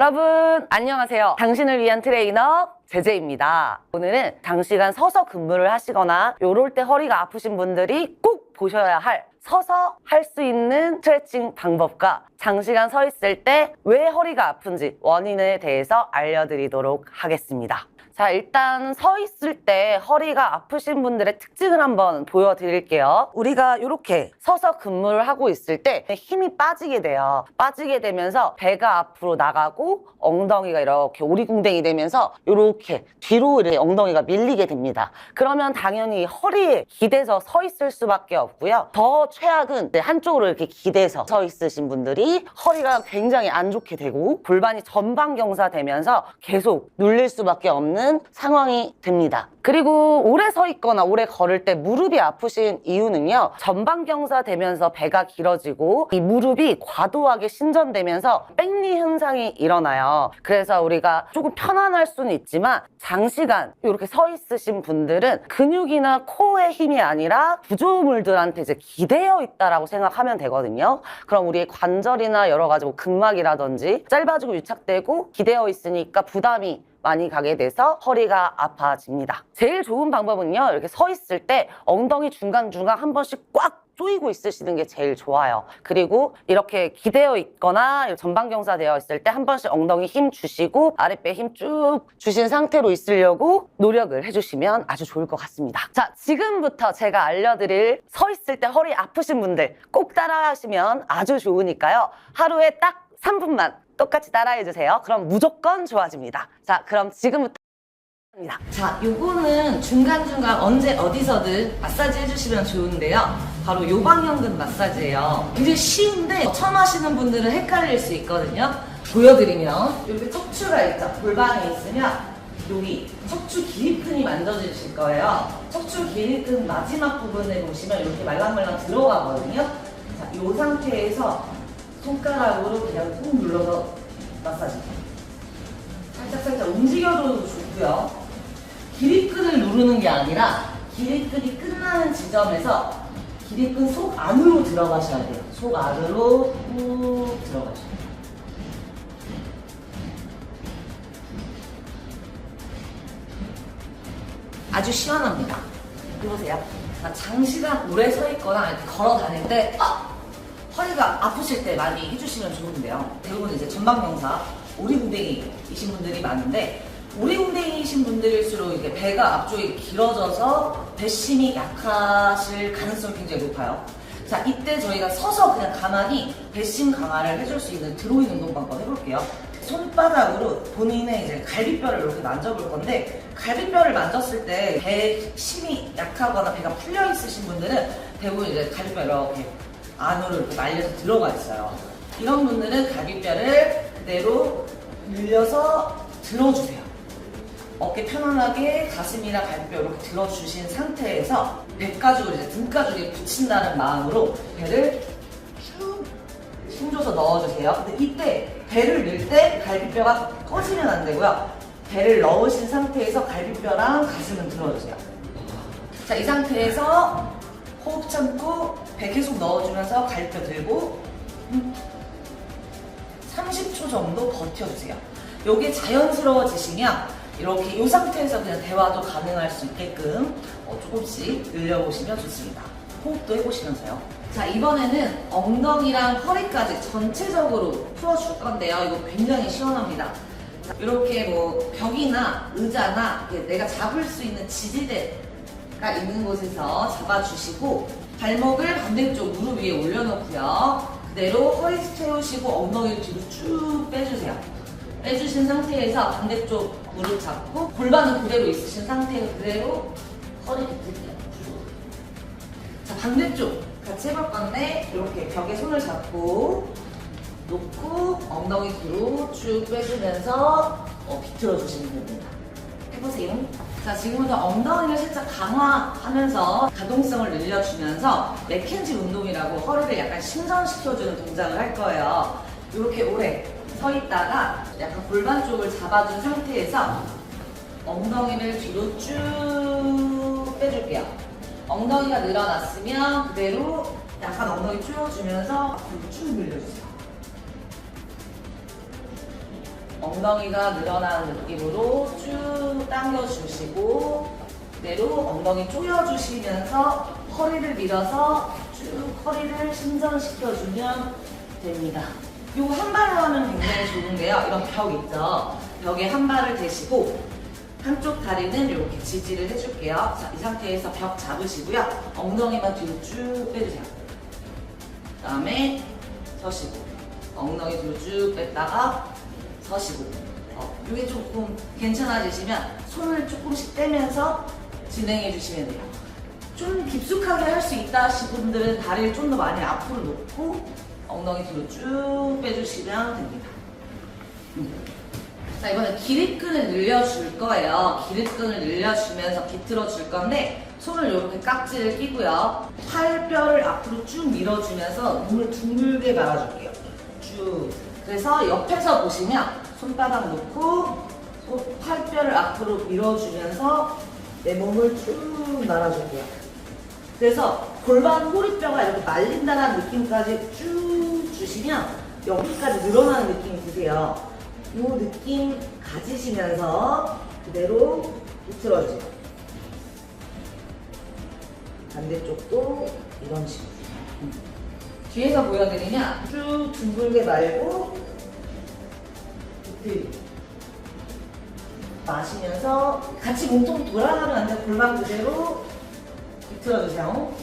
여러분 안녕하세요. 당신을 위한 트레이너 제제입니다. 오늘은 장시간 서서 근무를 하시거나 요럴 때 허리가 아프신 분들이 꼭 보셔야 할 서서 할 수 있는 스트레칭 방법과 장시간 서 있을 때 왜 허리가 아픈지 원인에 대해서 알려드리도록 하겠습니다. 자, 일단 서 있을 때 허리가 아프신 분들의 특징을 한번 보여드릴게요. 우리가 이렇게 서서 근무를 하고 있을 때 힘이 빠지게 돼요. 빠지게 되면서 배가 앞으로 나가고 엉덩이가 이렇게 오리궁뎅이 되면서 이렇게 뒤로 이렇게 엉덩이가 밀리게 됩니다. 그러면 당연히 허리에 기대서 서 있을 수밖에 없고요. 더 최악은 한쪽으로 이렇게 기대서 서 있으신 분들이 허리가 굉장히 안 좋게 되고 골반이 전방경사 되면서 계속 눌릴 수밖에 없는 상황이 됩니다. 그리고 오래 서 있거나 오래 걸을 때 무릎이 아프신 이유는요, 전방경사 되면서 배가 길어지고 이 무릎이 과도하게 신전되면서 백리 현상이 일어나요. 그래서 우리가 조금 편안할 수는 있지만 장시간 이렇게 서 있으신 분들은 근육이나 코어의 힘이 아니라 구조물들한테 이제 기대어 있다라고 생각하면 되거든요. 그럼 우리의 관절이나 여러 가지 뭐 근막이라든지 짧아지고 유착되고 기대어 있으니까 부담이 많이 가게 돼서 허리가 아파집니다. 제일 좋은 방법은요, 이렇게 서 있을 때 엉덩이 중간중간 한 번씩 꽉 조이고 있으시는 게 제일 좋아요. 그리고 이렇게 기대어 있거나 전방경사 되어 있을 때 한 번씩 엉덩이 힘 주시고 아랫배 힘 쭉 주신 상태로 있으려고 노력을 해주시면 아주 좋을 것 같습니다. 자, 지금부터 제가 알려드릴 서 있을 때 허리 아프신 분들 꼭 따라 하시면 아주 좋으니까요. 하루에 딱 3분만 똑같이 따라해주세요. 그럼 무조건 좋아집니다. 자, 그럼 지금부터 합니다. 자, 요거는 중간중간 언제 어디서든 마사지 해주시면 좋은데요. 바로 요방형근 마사지예요. 굉장히 쉬운데 처음 하시는 분들은 헷갈릴 수 있거든요. 보여드리면 이렇게 척추가 있죠. 골반에 있으면 여기 척추 기립근이 만져지실 거예요. 척추 기립근 마지막 부분에 보시면 이렇게 말랑말랑 들어가거든요. 자, 이 상태에서 손가락으로 그냥 꾹 눌러서 마사지. 살짝살짝 움직여도 좋고요. 기립근을 누르는 게 아니라 기립근이 끝나는 지점에서 기립근 속 안으로 들어가셔야 돼요. 속 안으로 꾹 들어가셔야 돼요. 아주 시원합니다. 보세요. 장시간 오래 서 있거나 이렇게 걸어 다닐 때 허리가 아프실 때 많이 해주시면 좋은데요. 대부분 이제 전방경사, 오리궁뎅이이신 분들이 많은데 오리궁뎅이이신 분들일수록 이게 배가 앞쪽이 길어져서 배심이 약하실 가능성이 굉장히 높아요. 자, 이때 저희가 서서 그냥 가만히 배심 강화를 해줄 수 있는 드로잉 운동 방법 해볼게요. 손바닥으로 본인의 이제 갈비뼈를 이렇게 만져볼 건데, 갈비뼈를 만졌을 때 배심이 약하거나 배가 풀려 있으신 분들은 대부분 이제 갈비뼈 이렇게 안으로 이렇게 말려서 들어가 있어요. 이런 분들은 갈비뼈를 그대로 늘려서 들어주세요. 어깨 편안하게 가슴이랑 갈비뼈 이렇게 들어주신 상태에서 배가죽을 이제 등가죽에 붙인다는 마음으로 배를 쭉 힘줘서 넣어주세요. 근데 이때 배를 넣을 때 갈비뼈가 꺼지면 안 되고요. 배를 넣으신 상태에서 갈비뼈랑 가슴은 들어주세요. 자, 이 상태에서 호흡 참고 배 계속 넣어주면서 갈비뼈 들고 30초 정도 버텨주세요. 요게 자연스러워지시면 이렇게 이 상태에서 그냥 대화도 가능할 수 있게끔 조금씩 늘려보시면 좋습니다. 호흡도 해보시면서요. 자, 이번에는 엉덩이랑 허리까지 전체적으로 풀어줄 건데요. 이거 굉장히 시원합니다. 자, 이렇게 뭐 벽이나 의자나 내가 잡을 수 있는 지지대가 있는 곳에서 잡아주시고 발목을 반대쪽 무릎 위에 올려놓고요. 그대로 허리 세우시고 엉덩이를 뒤로 쭉 빼주세요. 빼주신 상태에서 반대쪽 무릎 잡고 골반은 그대로 있으신 상태에서 그대로 허리 비틀게요. 자, 반대쪽 같이 해볼 건데 이렇게 벽에 손을 잡고 놓고 엉덩이 뒤로 쭉 빼주면서 비틀어 주시면 됩니다. 해보세요. 자, 지금부터 엉덩이를 살짝 강화하면서 가동성을 늘려주면서 맥켄지 운동이라고 허리를 약간 신전시켜주는 동작을 할 거예요. 이렇게 오래 서 있다가 약간 골반 쪽을 잡아준 상태에서 엉덩이를 뒤로 쭉 빼줄게요. 엉덩이가 늘어났으면 그대로 약간 엉덩이 줄여주면서 앞으로 쭉 늘려주세요. 엉덩이가 늘어나는 느낌으로 쭉 당겨주시고 그대로 엉덩이 조여주시면서 허리를 밀어서 쭉 허리를 신전시켜주면 됩니다. 요 한 발로 하면 굉장히 좋은데요. 이런 벽 있죠? 벽에 한 발을 대시고 한쪽 다리는 이렇게 지지를 해줄게요. 자, 이 상태에서 벽 잡으시고요. 엉덩이만 뒤로 쭉 빼주세요. 그 다음에 서시고 엉덩이 뒤로 쭉 뺐다가 서시고 이게 조금 괜찮아지시면 손을 조금씩 떼면서 진행해 주시면 돼요. 좀 깊숙하게 할 수 있다 하신 분들은 다리를 좀 더 많이 앞으로 놓고 엉덩이 뒤로 쭉 빼주시면 됩니다. 자, 이번엔 기립근을 늘려줄 거예요. 기립근을 늘려주면서 비틀어 줄 건데 손을 이렇게 깍지를 끼고요. 팔뼈를 앞으로 쭉 밀어주면서 몸을 둥글게 말아줄게요. 쭉. 그래서 옆에서 보시면 손바닥 놓고 팔뼈를 앞으로 밀어주면서 내 몸을 쭉 말아줄게요. 그래서 골반 호리뼈가 이렇게 말린다는 느낌까지 쭉 주시면 여기까지 늘어나는 느낌이 드세요. 이 느낌 가지시면서 그대로 비틀어주세요. 반대쪽도 이런 식으로. 뒤에서 보여드리면 쭉 둥글게 말고 비틀기. 마시면서 같이 몸통 돌아가면 안 돼요. 골반 그대로 비틀어주세요.